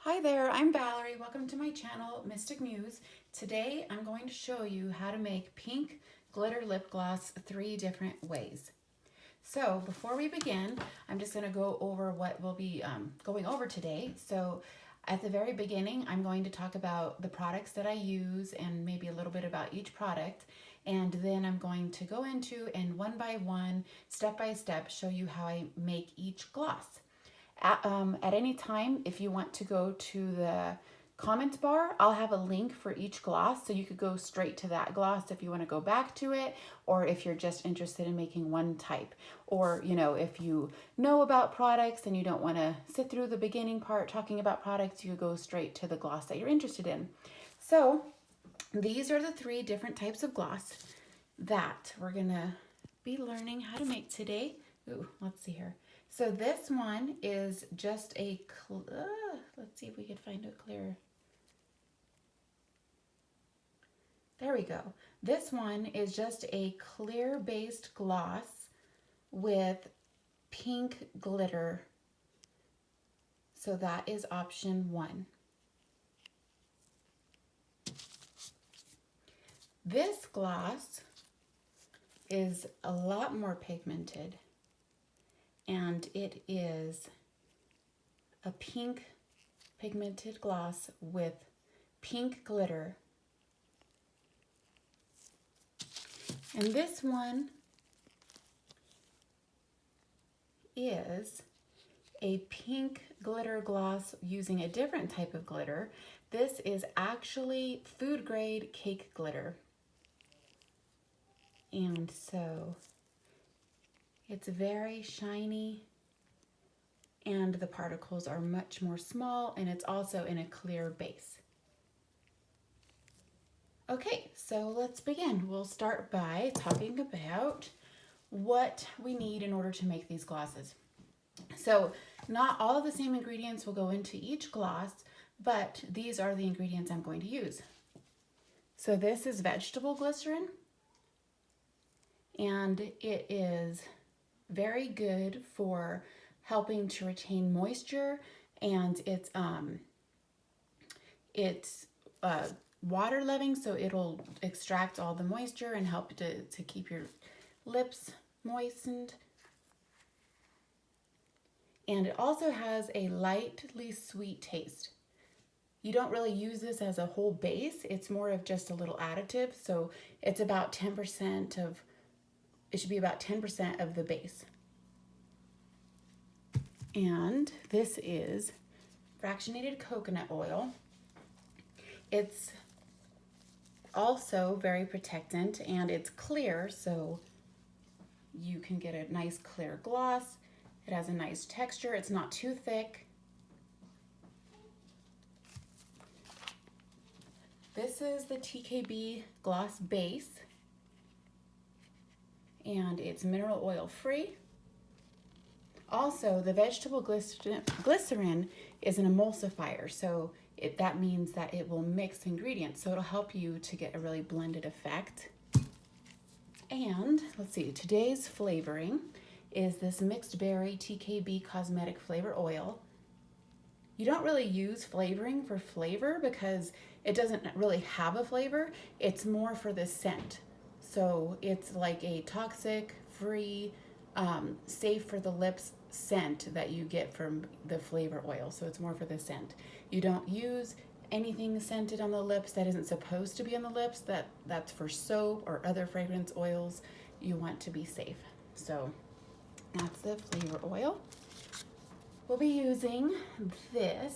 Hi there, I'm Valerie. Welcome to my channel, Mystic Muse. Today I'm going to show you how to make pink glitter lip gloss 3 different ways. So before we begin, I'm just going to go over what we'll be going over today. So at the very beginning, I'm going to talk about the products that I use and maybe a little bit about each product. And then I'm going to go into and one by one, step by step, show you how I make each gloss. At any time, if you want to go to the comments bar, I'll have a link for each gloss, so you could go straight to that gloss if you want to go back to it, or if you're just interested in making one type, or if you know about products and you don't want to sit through the beginning part talking about products, you could go straight to the gloss that you're interested in. So these are the 3 different types of gloss that we're gonna be learning how to make today. Ooh, let's see here. So this one is just a, let's see if we could find it clearer. There we go. This one is just a clear based gloss with pink glitter. So that is option 1. This gloss is a lot more pigmented, and it is a pink pigmented gloss with pink glitter. And this one is a pink glitter gloss using a different type of glitter. This is actually food grade cake glitter. And so it's very shiny, and the particles are much more small, and it's also in a clear base. Okay, so let's begin. We'll start by talking about what we need in order to make these glosses. So not all of the same ingredients will go into each gloss, but these are the ingredients I'm going to use. So this is vegetable glycerin, and it is very good for helping to retain moisture, and it's water loving, so it'll extract all the moisture and help to keep your lips moistened. And it also has a lightly sweet taste. You don't really use this as a whole base, it's more of just a little additive, so it's about 10% of, it should be about 10% of the base. And this is fractionated coconut oil. It's also very protectant, and it's clear, so you can get a nice clear gloss. It has a nice texture. It's not too thick. This is the TKB gloss base, and it's mineral oil free. Also, the vegetable glycerin is an emulsifier, so that means that it will mix ingredients, so it'll help you to get a really blended effect. And let's see, today's flavoring is this mixed berry TKB cosmetic flavor oil. You don't really use flavoring for flavor because it doesn't really have a flavor. It's more for the scent. So it's like a toxic free, safe for the lips scent that you get from the flavor oil. So it's more for the scent. You don't use anything scented on the lips that isn't supposed to be on the lips. That's for soap or other fragrance oils. You want to be safe. So that's the flavor oil. We'll be using this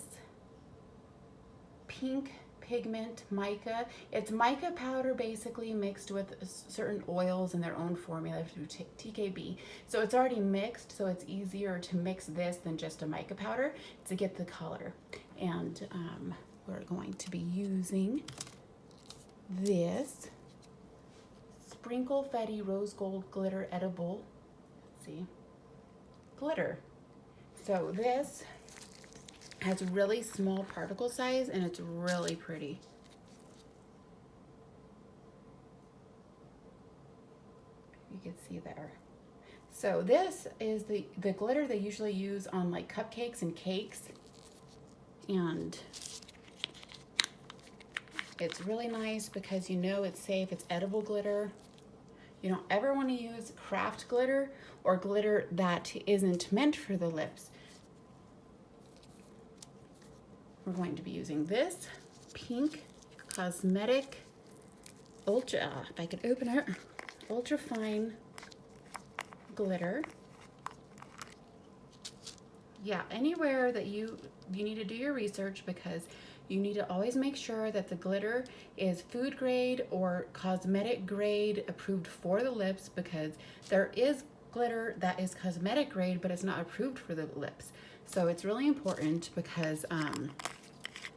pink pigment mica. It's mica powder basically mixed with certain oils in their own formula through TKB. So it's already mixed, so it's easier to mix this than just a mica powder to get the color. And we're going to be using this Sprinkle Fetty Rose Gold Glitter Edible, let's see, glitter. So this has really small particle size, and it's really pretty. You can see there. So this is the glitter they usually use on like cupcakes and cakes. And it's really nice because you know it's safe, it's edible glitter. You don't ever want to use craft glitter or glitter that isn't meant for the lips. We're going to be using this pink cosmetic ultra, if I could open it, ultra fine glitter. Yeah, anywhere that you need to do your research, because you need to always make sure that the glitter is food grade or cosmetic grade approved for the lips, because there is glitter that is cosmetic grade but it's not approved for the lips. So it's really important because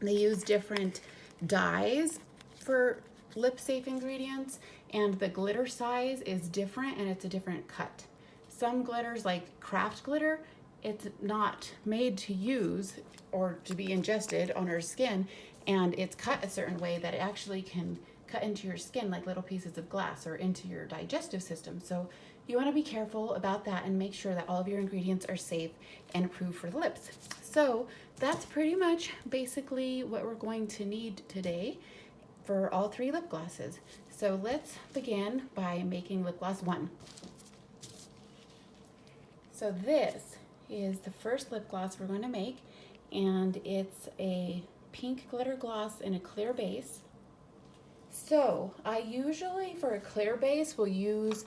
they use different dyes for lip safe ingredients, and the glitter size is different and it's a different cut. Some glitters, like craft glitter, it's not made to use or to be ingested on our skin, and it's cut a certain way that it actually can cut into your skin like little pieces of glass or into your digestive system. So you want to be careful about that and make sure that all of your ingredients are safe and approved for the lips. So that's pretty much basically what we're going to need today for all three lip glosses. So let's begin by making lip gloss 1. So this is the first lip gloss we're going to make, and it's a pink glitter gloss in a clear base. So I usually, for a clear base, will use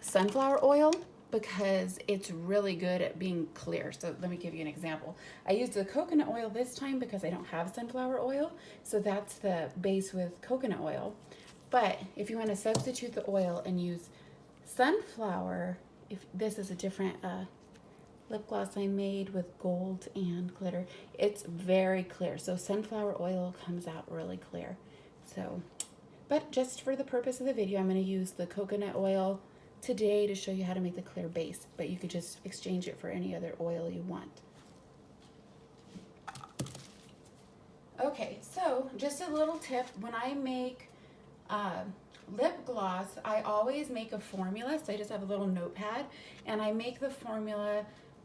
sunflower oil because it's really good at being clear. So let me give you an example. I used the coconut oil this time because I don't have sunflower oil, so that's the base with coconut oil. But if you want to substitute the oil and use sunflower, if this is a different lip gloss I made with gold and glitter, it's very clear. So sunflower oil comes out really clear. So, but just for the purpose of the video, I'm going to use the coconut oil today to show you how to make the clear base, but you could just exchange it for any other oil you want. Okay, so just a little tip, when I make lip gloss, I always make a formula. So I just have a little notepad and I make the formula,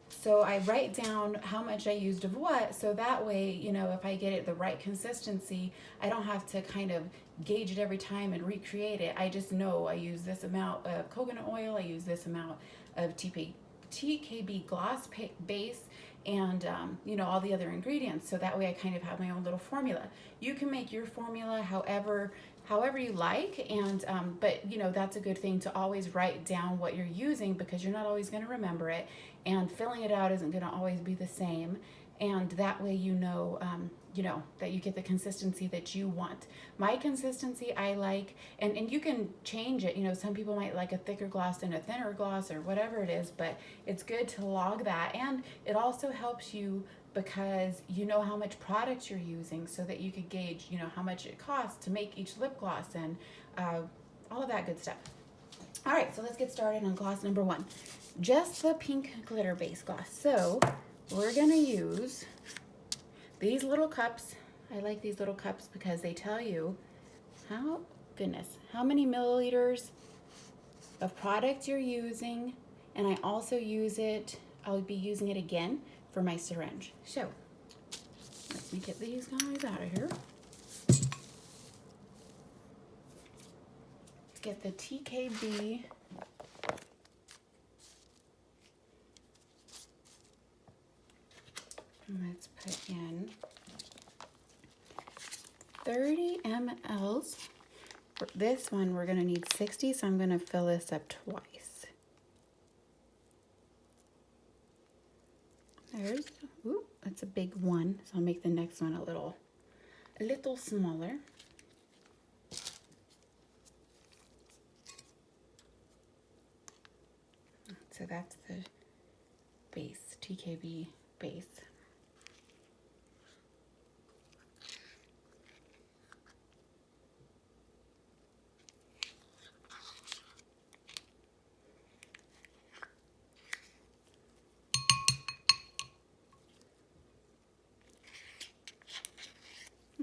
so I write down how much I used of what, so that way, you know, if I get it the right consistency, I don't have to kind of gauge it every time and recreate it. I just know I use this amount of coconut oil, I use this amount of TKB gloss base, and you know, all the other ingredients. So that way I kind of have my own little formula. You can make your formula however you like, and but you know, that's a good thing to always write down what you're using, because you're not always going to remember it, and filling it out isn't going to always be the same, and that way you know that you get the consistency that you want. My consistency I like, and you can change it. You know, some people might like a thicker gloss and a thinner gloss or whatever it is, but it's good to log that, and it also helps you because you know how much product you're using, so that you could gauge, you know, how much it costs to make each lip gloss and all of that good stuff. All right, so let's get started on gloss number 1. Just the pink glitter base gloss. So we're gonna use these little cups. I like these little cups because they tell you how many milliliters of product you're using, and I also use it, I'll be using it again for my syringe. So let me get these guys out of here. Let's get the TKB and let's put in 30 mLs. For this one, we're going to need 60, so I'm going to fill this up twice. There's, ooh, that's a big one, so I'll make the next one a little smaller. So that's the base, TKB base.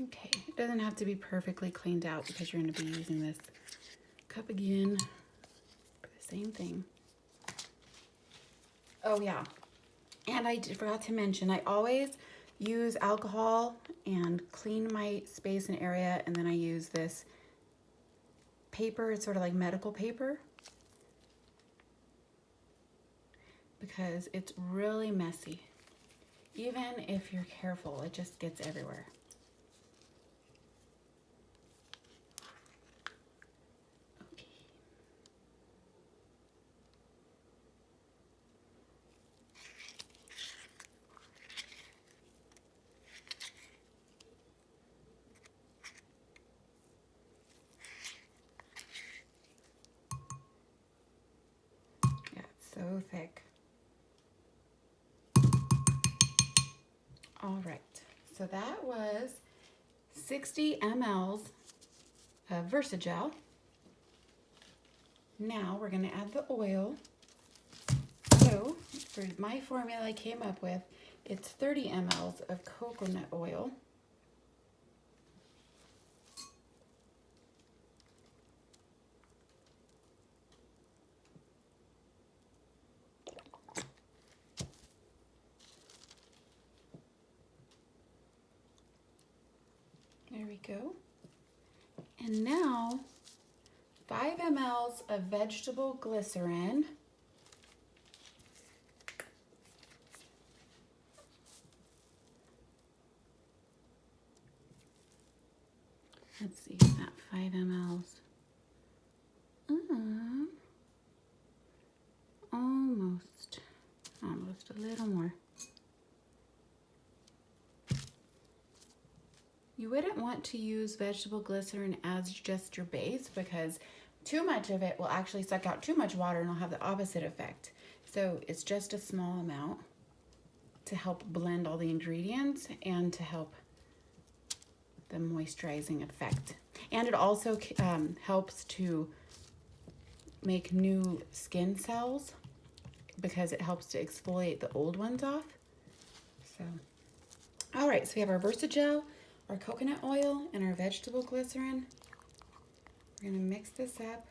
Okay, it doesn't have to be perfectly cleaned out because you're going to be using this cup again for the same thing. Oh yeah, and I forgot to mention, I always use alcohol and clean my space and area, and then I use this paper. It's sort of like medical paper because it's really messy. Even if you're careful, it just gets everywhere. Okay. Yeah, it's so thick. All right, so that was 60 mLs of Versagel. Now we're gonna add the oil. So for my formula I came up with, it's 30 mLs of coconut oil. There we go. And now 5 mLs of vegetable glycerin. Let's see, is that 5 mLs? Almost a little more. You wouldn't want to use vegetable glycerin as just your base because too much of it will actually suck out too much water and will have the opposite effect. So it's just a small amount to help blend all the ingredients and to help the moisturizing effect. And it also helps to make new skin cells because it helps to exfoliate the old ones off. So, all right, so we have our Versagel, our coconut oil, and our vegetable glycerin. We're gonna mix this up.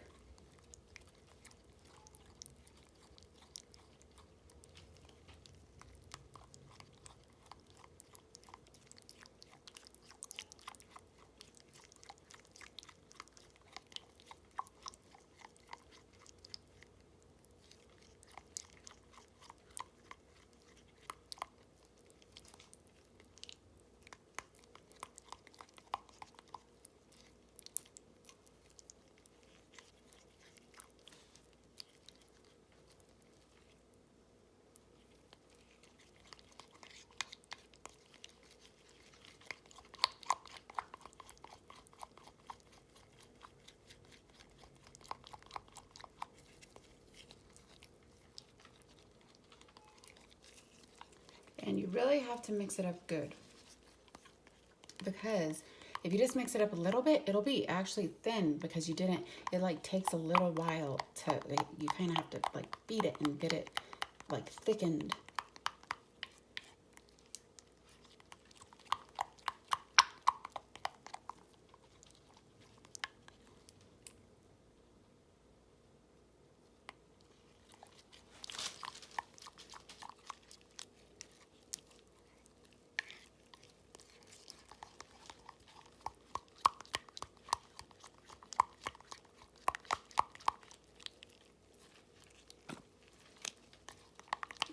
And you really have to mix it up good because if you just mix it up a little bit, it'll be actually thin because you didn't, it like takes a little while to, you kind of have to like beat it and get it like thickened.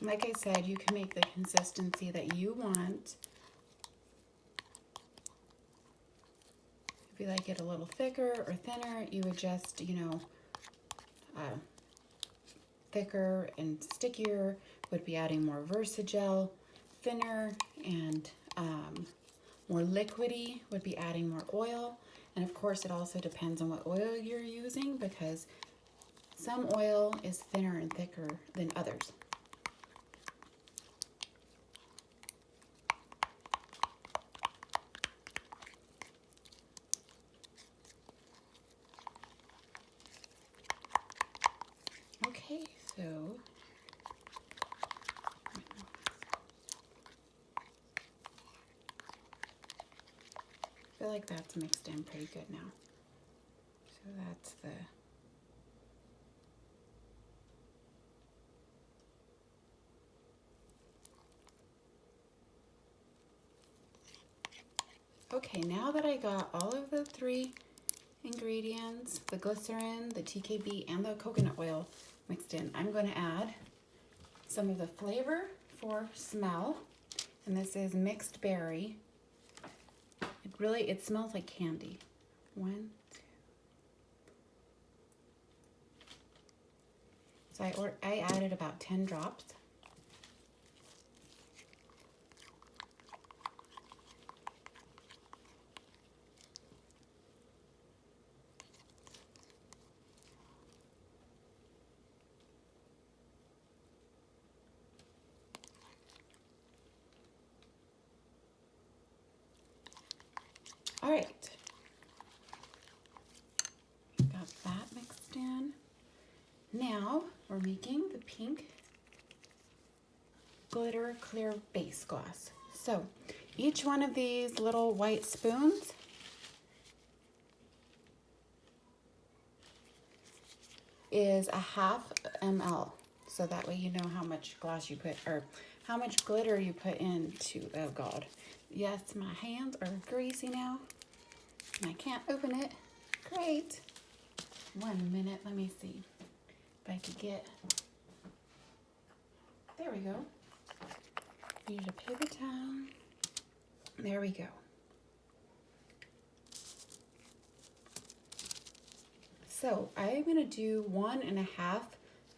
Like I said, you can make the consistency that you want. If you like it a little thicker or thinner, you would just, thicker and stickier would be adding more Versagel. Thinner and more liquidy would be adding more oil. And of course, it also depends on what oil you're using because some oil is thinner and thicker than others. Okay, so I feel like that's mixed in pretty good now. So that's the Okay, now that I got all of the 3 ingredients, the glycerin, the TKB, and the coconut oil mixed in, I'm going to add some of the flavor for smell, and this is mixed berry. It smells like candy. 1, 2. So I added about 10 drops. All right, got that mixed in. Now we're making the pink glitter clear base gloss. So each one of these little white spoons is a ½ ml. So that way you know how much gloss you put, or how much glitter you put into, oh God. Yes, my hands are greasy now, and I can't open it. Great. 1 minute, let me see if I could get, there we go. Use a paper towel. There we go. So I'm gonna do 1.5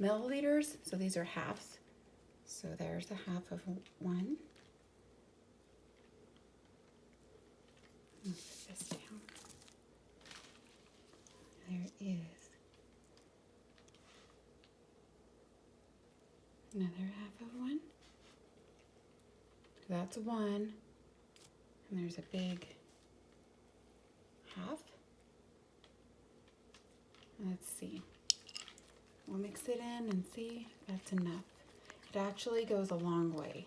milliliters. So these are halves. So there's a half of 1. Put this down. There is another half of 1. So that's 1. And there's a big half. Let's see. We'll mix it in and see if that's enough. It actually goes a long way.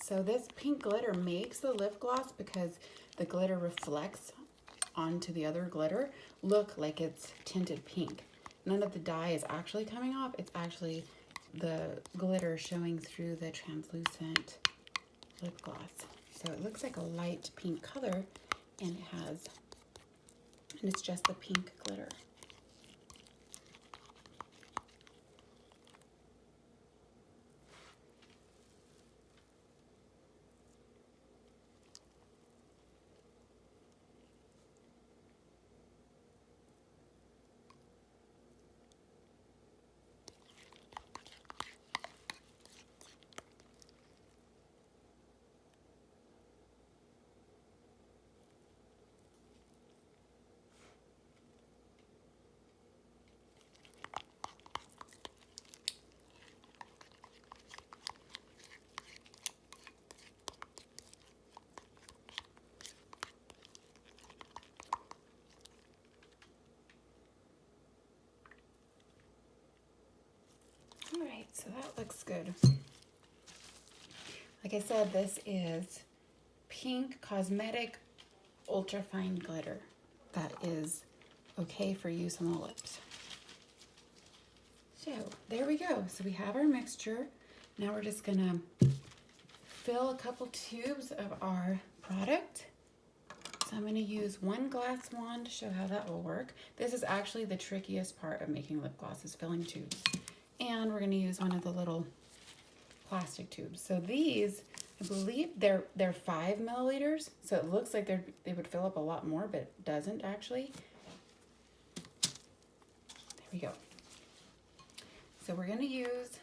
So this pink glitter makes the lip gloss, because the glitter reflects onto the other glitter, look like it's tinted pink. None of the dye is actually coming off. It's actually the glitter showing through the translucent lip gloss. So it looks like a light pink color, and it's just the pink glitter. All right, so that looks good. Like I said, this is Pink Cosmetic Ultra Fine Glitter. That is okay for use on the lips. So there we go. So we have our mixture. Now we're just gonna fill a couple tubes of our product. So I'm gonna use 1 glass wand to show how that will work. This is actually the trickiest part of making lip gloss, is filling tubes. And we're gonna use one of the little plastic tubes. So these, I believe they're 5 milliliters. So it looks like they would fill up a lot more, but it doesn't actually. There we go. So we're gonna use,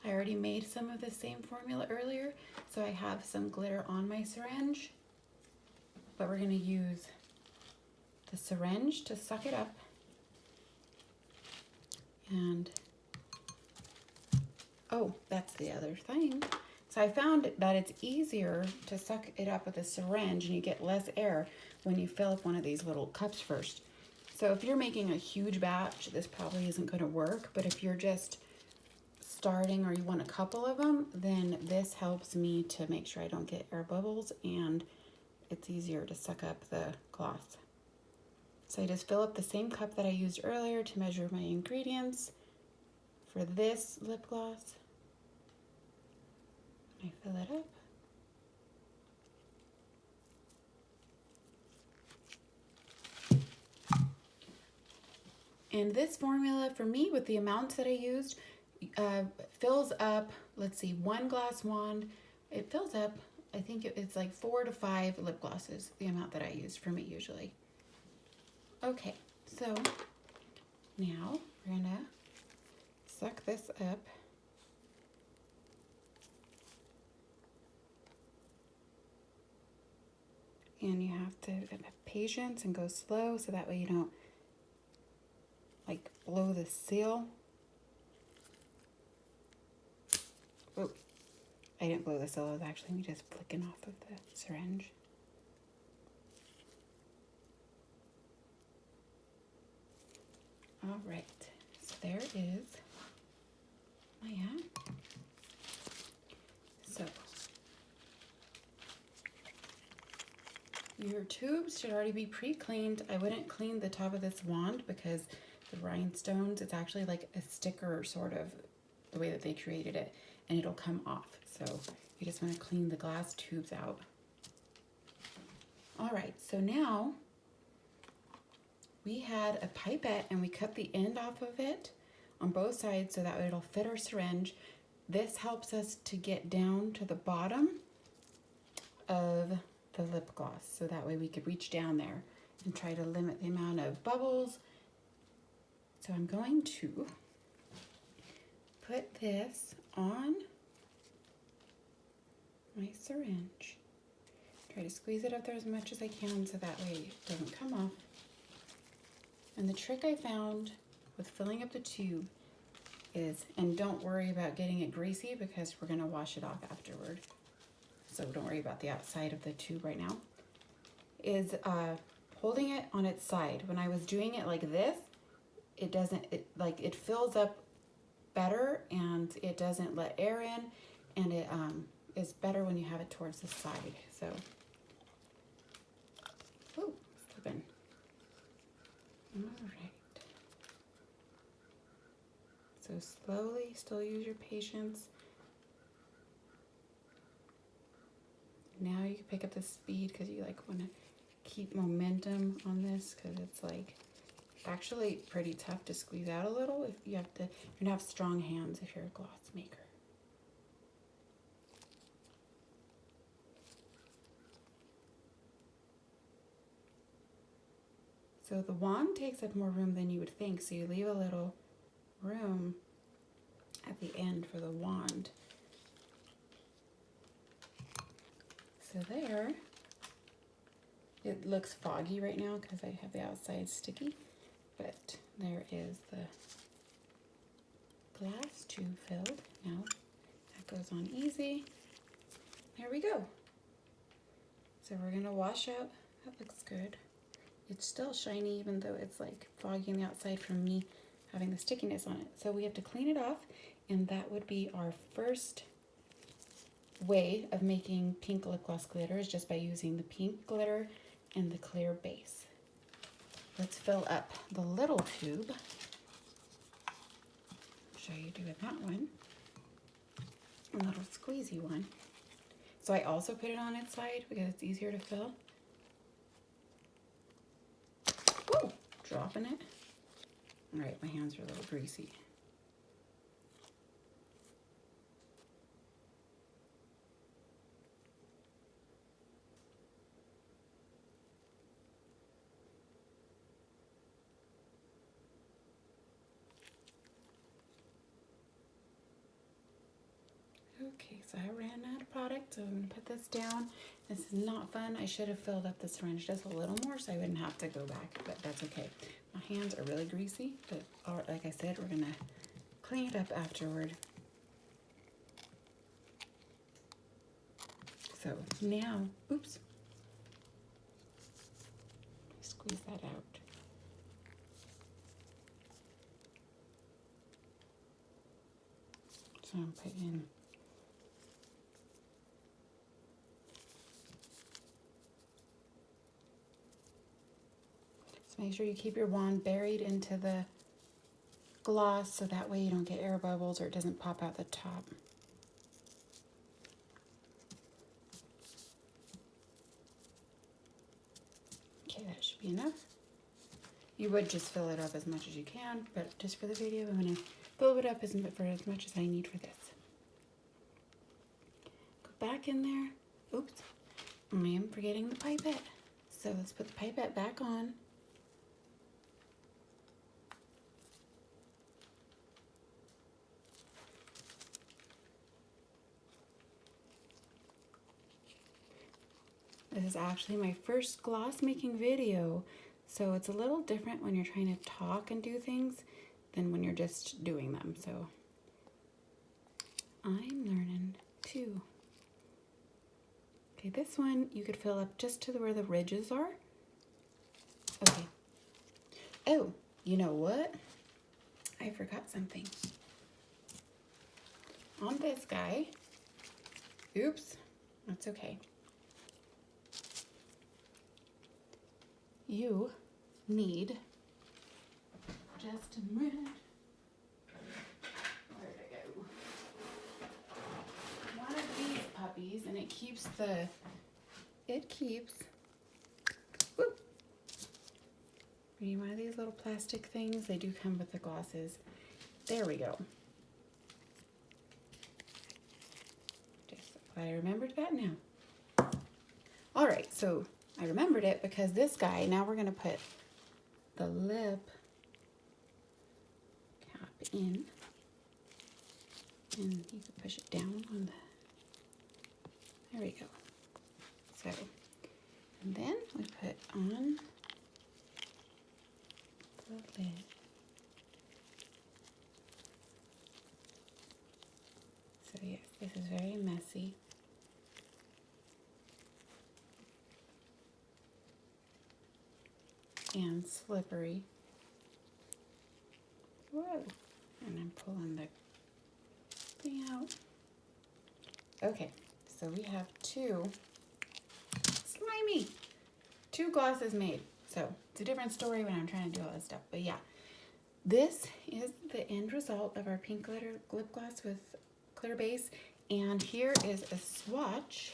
I already made some of the same formula earlier, so I have some glitter on my syringe, but we're gonna use the syringe to suck it up, and oh, that's the other thing. So I found that it's easier to suck it up with a syringe, and you get less air when you fill up one of these little cups first. So if you're making a huge batch, this probably isn't going to work, but if you're just starting or you want a couple of them, then this helps me to make sure I don't get air bubbles, and it's easier to suck up the gloss. So I just fill up the same cup that I used earlier to measure my ingredients for this lip gloss. I fill it up. And this formula for me, with the amounts that I used, fills up, let's see, 1 glass wand. It fills up, I think it's like 4 to 5 lip glosses, the amount that I used for me usually. Okay, so now we're gonna suck this up. And you have to have patience and go slow so that way you don't like blow the seal. Oh, I didn't blow the seal, it was actually me just flicking off of the syringe. All right, so there is my hat. So your tubes should already be pre-cleaned. I wouldn't clean the top of this wand because the rhinestones, it's actually like a sticker sort of the way that they created it, and it'll come off. So you just want to clean the glass tubes out. All right, so now we had a pipette and we cut the end off of it on both sides so that it'll fit our syringe. This helps us to get down to the bottom of the lip gloss, so that way we could reach down there and try to limit the amount of bubbles. So I'm going to put this on my syringe. Try to squeeze it up there as much as I can so that way it doesn't come off. And the trick I found with filling up the tube is, and don't worry about getting it greasy because we're gonna wash it off afterward. So don't worry about the outside of the tube right now, is holding it on its side. When I was doing it like this, it doesn't, it fills up better and it doesn't let air in, and it is better when you have it towards the side. So, oh, slipping. All right. So slowly, still use your patience. Now you can pick up the speed because you like want to keep momentum on this, because it's like actually pretty tough to squeeze out a little. If you have to, you're gonna have strong hands if you're a gloss maker. So the wand takes up more room than you would think, so you leave a little room at the end for the wand. So there, it looks foggy right now because I have the outside sticky, but there is the glass tube filled. Now that goes on easy. There we go. So we're gonna wash out, that looks good. It's still shiny even though it's like foggy on the outside from me having the stickiness on it. So we have to clean it off, and that would be our first way of making pink lip gloss glitter, is just by using the pink glitter and the clear base. Let's fill up the little tube. I'll show you doing that one. A little squeezy one. So I also put it on its side because it's easier to fill. Woo! Dropping it. All right, my hands are a little greasy. Okay, so I ran out of product, so I'm gonna put this down. This is not fun. I should have filled up the syringe just a little more so I wouldn't have to go back, but that's okay. My hands are really greasy, but like I said, we're gonna clean it up afterward. So now, oops, squeeze that out. So I'm putting make sure you keep your wand buried into the gloss so that way you don't get air bubbles or it doesn't pop out the top. Okay, that should be enough. You would just fill it up as much as you can, but just for the video, I'm going to fill it up for as much as I need for this. Go back in there. Oops, I am forgetting the pipette. So let's put the pipette back on. This is actually my first gloss making video, so it's a little different when you're trying to talk and do things than when you're just doing them. So I'm learning too. Okay, this one you could fill up just to where the ridges are. Okay. Oh, you know what? I forgot something. On this guy, oops, that's okay. You need, just a minute, where'd it go? One of these puppies, and it keeps, whoop. You need one of these little plastic things. They do come with the glosses. There we go. Just I remembered that now. All right, so I remembered it because this guy, now we're going to put the lip cap in, and you can push it down on there we go. So, and then we put on the lid. So yes, this is very messy. And slippery. Whoa. And I'm pulling the thing out. Okay, so we have two glosses made. So it's a different story when I'm trying to do all this stuff. But yeah, this is the end result of our pink glitter lip gloss with clear base. And here is a swatch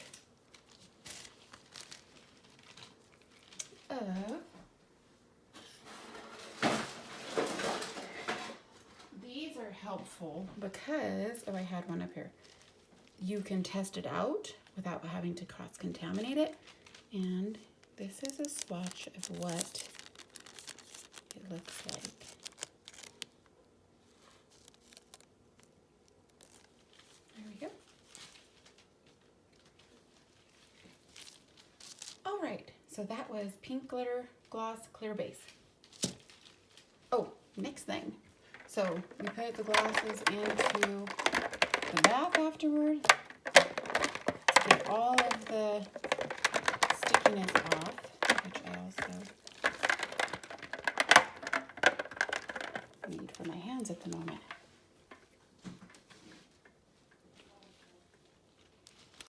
of helpful because, oh, I had one up here. You can test it out without having to cross-contaminate it. And this is a swatch of what it looks like. There we go. All right, so that was pink glitter gloss clear base. Oh, next thing. So we put the glosses into the bath afterward to get all of the stickiness off, which I also need for my hands at the moment.